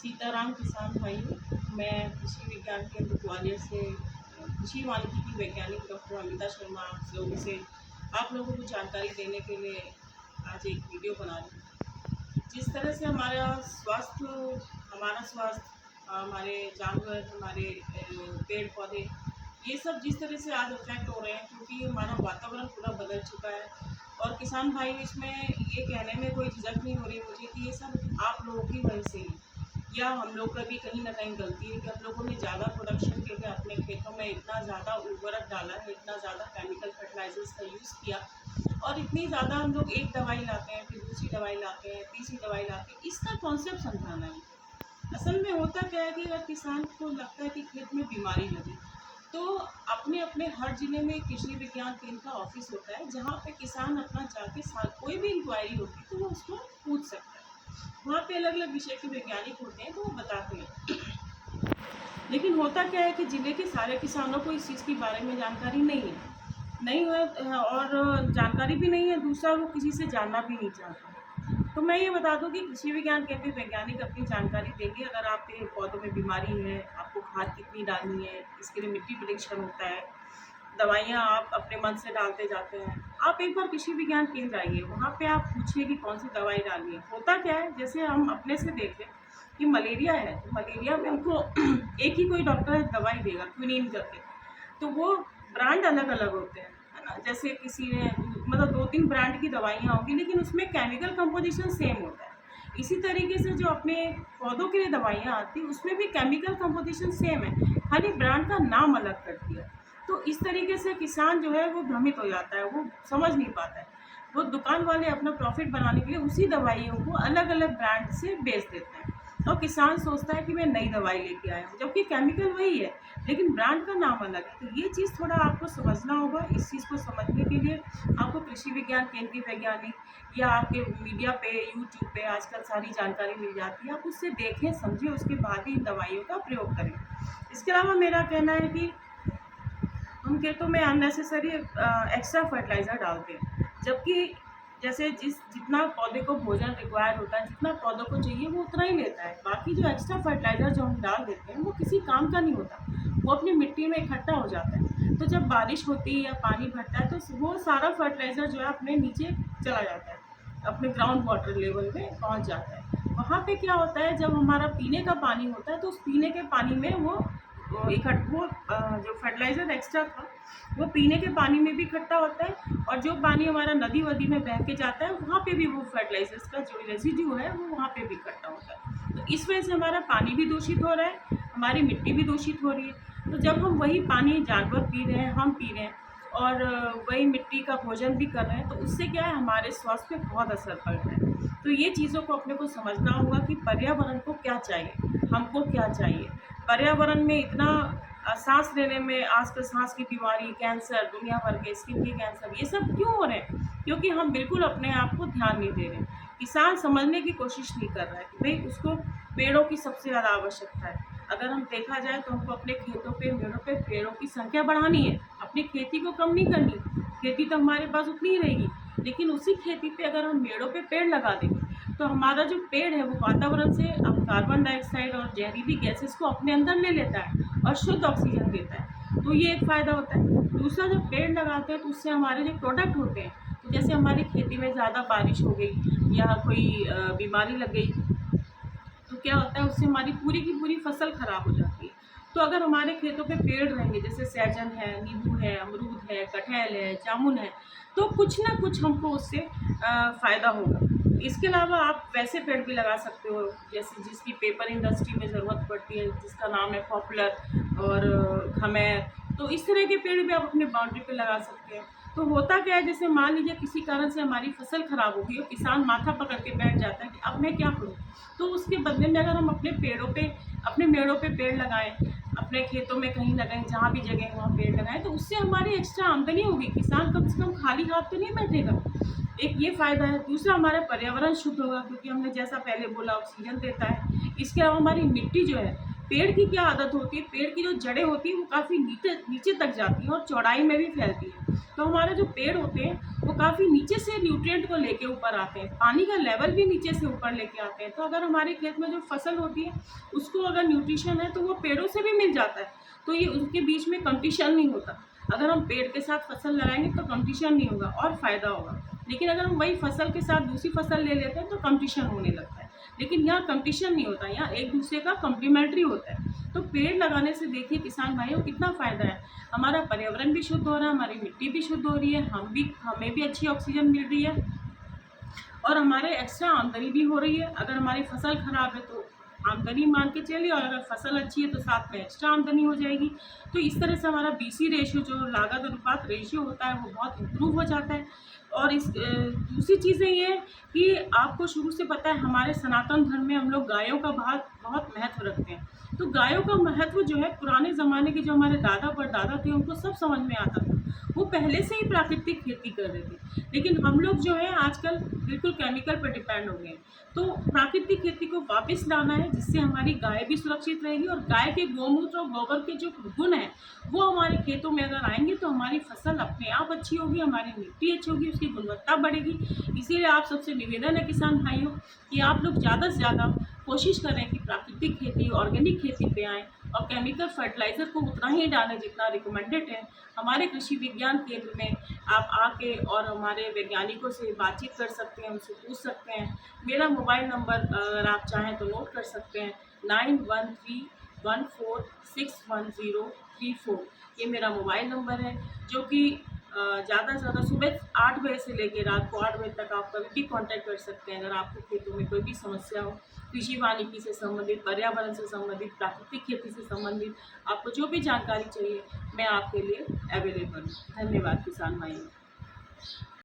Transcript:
सीताराम किसान भाई, मैं कृषि विज्ञान केंद्र ग्वालियर से कृषि मानकिकी वैज्ञानिक डॉक्टर अमिता शर्मा आप लोगों को जानकारी देने के लिए आज एक वीडियो बना रही हूँ। जिस तरह से हमारा स्वास्थ्य, हमारे जानवर, हमारे पेड़ पौधे, ये सब जिस तरह से आज अफेक्ट हो रहे हैं, क्योंकि हमारा वातावरण पूरा बदल चुका है। और किसान भाई, इसमें ये कहने में कोई झिझक नहीं हो रही मुझे कि ये सब आप लोगों की वजह से ही, या हम लोग का भी कहीं ना कहीं गलती है कि हम लोगों ने ज़्यादा प्रोडक्शन के लिए अपने खेतों में इतना ज़्यादा उर्वरक डाला है, इतना ज़्यादा केमिकल फर्टिलाइजर्स का यूज़ किया, और इतनी ज़्यादा हम लोग एक दवाई लाते हैं, फिर दूसरी दवाई लाते हैं, तीसरी दवाई लाते हैं। इसका कॉन्सेप्ट समझाना है। असल में होता क्या है कि अगर किसान को लगता है कि खेत में बीमारी लगी, तो अपने अपने हर जिले में कृषि विज्ञान केंद्र का ऑफिस होता है, जहाँ पे किसान अपना जाके कोई भी इंक्वायरी होती है तो वो उसको पूछ सकता है। वहाँ पे अलग अलग विषय के वैज्ञानिक होते हैं, तो वो बताते हैं। लेकिन होता क्या है कि ज़िले के सारे किसानों को इस चीज़ के बारे में जानकारी नहीं है, और जानकारी भी नहीं है, दूसरा वो किसी से जानना भी नहीं चाहता। तो मैं ये बता दूं कि कृषि विज्ञान केंद्र वैज्ञानिक अपनी जानकारी देंगे। अगर आपके पौधों में बीमारी है, आपको खाद कितनी डालनी है, इसके लिए मिट्टी परीक्षण होता है, दवाइयाँ आप अपने मन से डालते जाते हैं। आप एक बार कृषि विज्ञान केंद्र आइए, वहाँ पे आप पूछिए कि कौन सी दवाई डालनी है। होता क्या है, जैसे हम अपने से देखें कि मलेरिया है, तो मलेरिया में हमको एक ही कोई डॉक्टर दवाई देगा, क्विनीन करके, तो वो ब्रांड अलग अलग होते हैं, है ना। जैसे किसी ने मतलब 2-3 ब्रांड की दवाइयाँ होंगी, लेकिन उसमें केमिकल कंपोजिशन सेम होता है। इसी तरीके से जो अपने पौधों के लिए दवाइयाँ आती हैं, उसमें भी केमिकल कंपोजिशन सेम है, खाली ब्रांड का नाम अलग कर दिया। तो इस तरीके से किसान जो है वो भ्रमित हो जाता है, वो समझ नहीं पाता है। वो दुकान वाले अपना प्रॉफिट बनाने के लिए उसी दवाइयों को अलग अलग ब्रांड से बेच देते हैं, और किसान सोचता है कि मैं नई दवाई लेके आया हूँ, जबकि केमिकल वही है, लेकिन ब्रांड का नाम अलग है। तो ये चीज़ थोड़ा आपको समझना होगा। इस चीज़ को समझने के लिए आपको कृषि विज्ञान केंद्र की वैज्ञानिक या आपके मीडिया पे, यूट्यूब पे आजकल सारी जानकारी मिल जाती है। आप उससे देखें, समझें, उसके बाद ही इन दवाइयों का प्रयोग करें। इसके अलावा मेरा कहना है कि हम खेतों में अननेसेसरी एक्स्ट्रा फर्टिलाइज़र डालते हैं, जबकि जैसे जितना पौधे को भोजन रिक्वायर होता है, जितना पौधों को चाहिए वो उतना ही लेता है। बाकी जो एक्स्ट्रा फर्टिलाइज़र जो हम डाल देते हैं, वो किसी काम का नहीं होता, वो अपनी मिट्टी में इकट्ठा हो जाता है। तो जब बारिश होती है या पानी भरता है, तो वो सारा फर्टिलाइज़र जो है अपने नीचे चला जाता है, अपने ग्राउंड वाटर लेवल में पहुँच जाता है। वहाँ पे क्या होता है, जब हमारा पीने का पानी होता है, तो उस पीने के पानी में वो जो फर्टिलाइज़र एक्स्ट्रा था, वो पीने के पानी में भी इकट्ठा होता है, और जो पानी हमारा नदी वदी में बह के जाता है, वहाँ पे भी वो फर्टिलाइजर्स का जो रेसिड्यू है वो वहाँ पे भी इकट्ठा होता है। तो इस वजह से हमारा पानी भी दूषित हो रहा है, हमारी मिट्टी भी दूषित हो रही है। तो जब हम वही पानी जानवर पी रहे हैं, हम पी रहे हैं, और वही मिट्टी का भोजन भी कर रहे हैं, तो उससे क्या है, हमारे स्वास्थ्य पे बहुत असर पड़ रहा है। तो ये चीज़ों को अपने को समझना होगा कि पर्यावरण को क्या चाहिए, हमको क्या चाहिए। पर्यावरण में इतना सांस लेने में आजकल सांस की बीमारी, कैंसर, दुनिया भर के स्किन के कैंसर, ये सब क्यों हो रहे हैं? क्योंकि हम बिल्कुल अपने आप को ध्यान नहीं दे रहे। किसान समझने की कोशिश नहीं कर रहा है कि भाई उसको पेड़ों की सबसे ज़्यादा आवश्यकता है। अगर हम देखा जाए तो हमको अपने खेतों पे, मेड़ों पे पेड़ों की संख्या बढ़ानी है, अपनी खेती को कम नहीं करनी। खेती तो हमारे पास उतनी ही रहेगी, लेकिन उसी खेती पे अगर हम मेड़ों पे पेड़ लगा देंगे, तो हमारा जो पेड़ है वो वातावरण से अब कार्बन डाइऑक्साइड और जहरीली गैसेस को अपने अंदर ले लेता है और शुद्ध ऑक्सीजन देता है। तो ये एक फ़ायदा होता है। दूसरा, जब पेड़ लगाते हैं तो उससे हमारे जो प्रोडक्ट होते हैं, तो जैसे हमारी खेती में ज़्यादा बारिश हो गई या कोई बीमारी लग गई, तो क्या होता है, उससे हमारी पूरी की पूरी फसल ख़राब हो जाती है। तो अगर हमारे खेतों पे पेड़ रहेंगे, जैसे सहजन है, नींबू है, अमरूद है, कटहल है, जामुन है, तो कुछ ना कुछ हमको उससे फ़ायदा होगा। इसके अलावा आप वैसे पेड़ भी लगा सकते हो, जैसे जिसकी पेपर इंडस्ट्री में ज़रूरत पड़ती है, जिसका नाम है पॉपुलर और खमेर। तो इस तरह के पेड़ भी आप अपने बाउंड्री पे लगा सकते हैं। तो होता क्या है, जैसे मान लीजिए किसी कारण से हमारी फसल ख़राब हो गई और किसान माथा पकड़ के बैठ जाता है कि अब मैं क्या करूँ? तो उसके बदले में अगर हम अपने मेड़ों पे पेड़ लगाएं, अपने खेतों में कहीं लगाएं, जहाँ भी जगह है वहाँ पेड़ लगाएं, तो उससे हमारी एक्स्ट्रा आमदनी होगी। किसान कम से कम खाली हाथ तो नहीं बैठेगा। एक ये फ़ायदा है। दूसरा, हमारा पर्यावरण शुद्ध होगा, क्योंकि हमने जैसा पहले बोला, ऑक्सीजन देता है। इसके अलावा हमारी मिट्टी जो है पेड़ की क्या आदत होती है, पेड़ की जो जड़ें होती हैं वो काफ़ी नीचे नीचे तक जाती हैं और चौड़ाई में भी फैलती हैं। तो हमारे जो पेड़ होते हैं वो काफ़ी नीचे से न्यूट्रिएंट को लेके ऊपर आते हैं, पानी का लेवल भी नीचे से ऊपर लेके आते हैं। तो अगर हमारे खेत में जो फसल होती है उसको अगर न्यूट्रिशन है तो वो पेड़ों से भी मिल जाता है, तो ये उनके बीच में कंपटीशन नहीं होता। अगर हम पेड़ के साथ फसल लगाएंगे तो कंपटीशन नहीं होगा और फ़ायदा होगा। लेकिन अगर हम वही फसल के साथ दूसरी फसल ले लेते हैं तो कंपटीशन होने लगता है। लेकिन यहाँ कंपटीशन नहीं होता, यहाँ एक दूसरे का कॉम्प्लीमेंट्री होता है। तो पेड़ लगाने से देखिए किसान भाइयों कितना फ़ायदा है। हमारा पर्यावरण भी शुद्ध हो रहा है, हमारी मिट्टी भी शुद्ध हो रही है, हमें भी अच्छी ऑक्सीजन मिल रही है और हमारे एक्स्ट्रा आमदनी भी हो रही है। अगर हमारी फसल ख़राब है तो आमदनी मान के चलिए, और अगर फसल अच्छी है तो साथ में एक्स्ट्रा आमदनी हो जाएगी। तो इस तरह से हमारा बीसी रेशियो, जो लागत अनुपात रेशियो होता है, वो बहुत इम्प्रूव हो जाता है। और दूसरी चीज़ें ये है कि आपको शुरू से पता है हमारे सनातन धर्म में हम लोग गायों का बहुत बहुत महत्व रखते हैं। तो गायों का महत्व जो है पुराने ज़माने के जो हमारे दादा परदादा थे उनको सब समझ में आता था। वो पहले से ही प्राकृतिक खेती कर रहे थे। लेकिन हम लोग जो है आजकल बिल्कुल केमिकल पर डिपेंड हो गए हैं। तो प्राकृतिक खेती को वापस लाना है जिससे हमारी गाय भी सुरक्षित रहेगी, और गाय के गोमूत्र और गोबर के जो गुण हैं वो हमारे खेतों में अगर आएंगे तो हमारी फसल अपने आप अच्छी होगी, हमारी मिट्टी अच्छी होगी, उसकी गुणवत्ता बढ़ेगी। इसीलिए आप सबसे निवेदन है किसान भाइयों कि आप लोग ज़्यादा से ज़्यादा कोशिश करें कि प्राकृतिक खेती, ऑर्गेनिक खेती पे आएँ और केमिकल फर्टिलाइज़र को उतना ही डालें जितना रिकमेंडेड है। हमारे कृषि विज्ञान केंद्र में आप आके और हमारे वैज्ञानिकों से बातचीत कर सकते हैं, उनसे पूछ सकते हैं। मेरा मोबाइल नंबर अगर आप चाहें तो नोट कर सकते हैं, 9131461034। ये मेरा मोबाइल नंबर है, जो कि ज़्यादा से ज़्यादा सुबह 8 बजे से लेकर रात को 8 बजे तक आप कभी भी कांटेक्ट कर सकते हैं। अगर आपको खेतों में कोई भी समस्या हो, कृषि वानिकी से संबंधित, पर्यावरण से संबंधित, प्राकृतिक खेती से संबंधित, आपको जो भी जानकारी चाहिए मैं आपके लिए अवेलेबल हूँ। धन्यवाद किसान भाइयों।